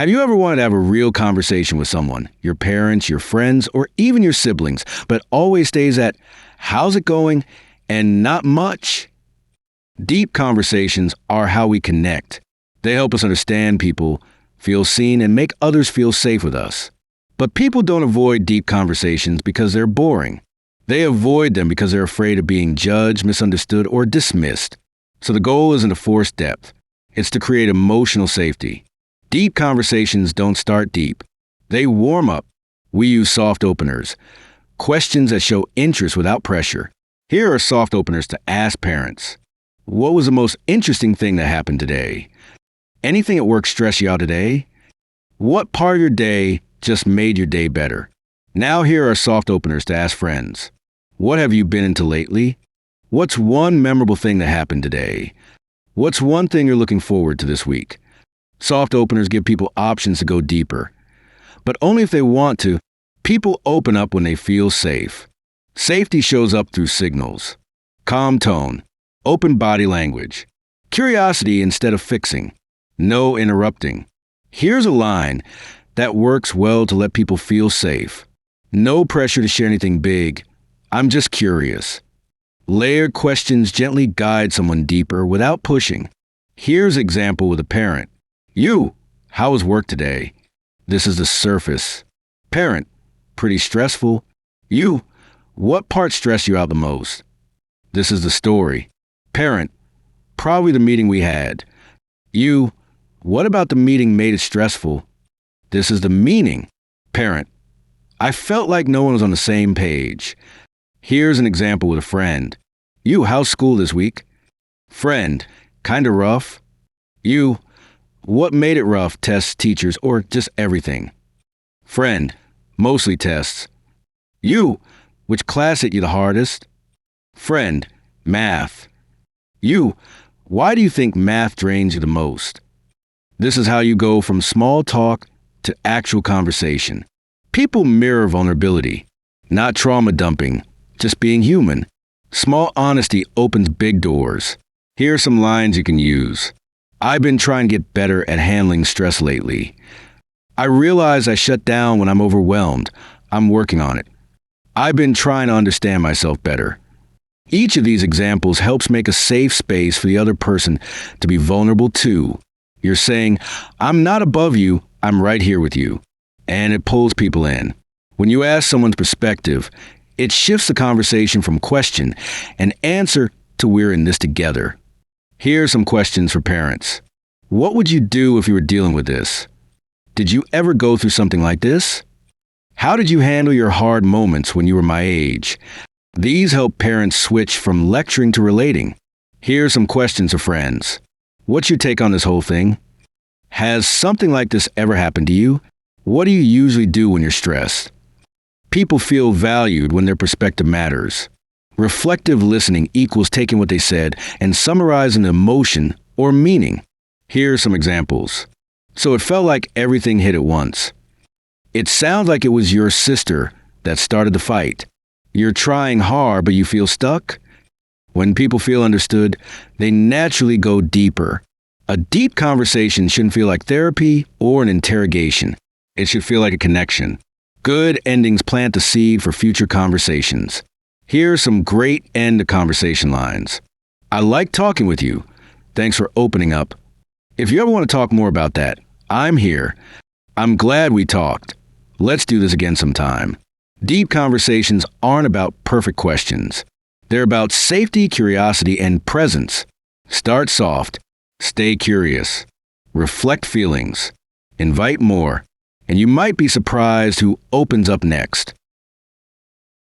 Have you ever wanted to have a real conversation with someone, your parents, your friends, or even your siblings, but always stays at, how's it going, and not much? Deep conversations are how we connect. They help us understand people, feel seen, and make others feel safe with us. But people don't avoid deep conversations because they're boring. They avoid them because they're afraid of being judged, misunderstood, or dismissed. So the goal isn't to force depth. It's to create emotional safety. Deep conversations don't start deep. They warm up. We use soft openers, questions that show interest without pressure. Here are soft openers to ask parents. What was the most interesting thing that happened today? Anything at work stress you out today? What part of your day just made your day better? Now here are soft openers to ask friends. What have you been into lately? What's one memorable thing that happened today? What's one thing you're looking forward to this week? Soft openers give people options to go deeper. But only if they want to. People open up when they feel safe. Safety shows up through signals. Calm tone. Open body language. Curiosity instead of fixing. No interrupting. Here's a line that works well to let people feel safe. No pressure to share anything big. I'm just curious. Layered questions gently guide someone deeper without pushing. Here's an example with a parent. You, how was work today? This is the surface. Parent, pretty stressful. You, what part stressed you out the most? This is the story. Parent, probably the meeting we had. You, what about the meeting made it stressful? This is the meaning. Parent, I felt like no one was on the same page. Here's an example with a friend. You, how's school this week? Friend, kinda rough. You, what made it rough, tests, teachers, or just everything? Friend, mostly tests. You, which class hit you the hardest? Friend, math. You, why do you think math drains you the most? This is how you go from small talk to actual conversation. People mirror vulnerability, not trauma dumping, just being human. Small honesty opens big doors. Here are some lines you can use. I've been trying to get better at handling stress lately. I realize I shut down when I'm overwhelmed. I'm working on it. I've been trying to understand myself better. Each of these examples helps make a safe space for the other person to be vulnerable too. You're saying, I'm not above you, I'm right here with you. And it pulls people in. When you ask someone's perspective, it shifts the conversation from question and answer to we're in this together. Here are some questions for parents. What would you do if you were dealing with this? Did you ever go through something like this? How did you handle your hard moments when you were my age? These help parents switch from lecturing to relating. Here are some questions for friends. What's your take on this whole thing? Has something like this ever happened to you? What do you usually do when you're stressed? People feel valued when their perspective matters. Reflective listening equals taking what they said and summarizing emotion or meaning. Here are some examples. So it felt like everything hit at once. It sounds like it was your sister that started the fight. You're trying hard, but you feel stuck? When people feel understood, they naturally go deeper. A deep conversation shouldn't feel like therapy or an interrogation. It should feel like a connection. Good endings plant the seed for future conversations. Here are some great end-to-conversation lines. I like talking with you. Thanks for opening up. If you ever want to talk more about that, I'm here. I'm glad we talked. Let's do this again sometime. Deep conversations aren't about perfect questions. They're about safety, curiosity, and presence. Start soft. Stay curious. Reflect feelings. Invite more. And you might be surprised who opens up next.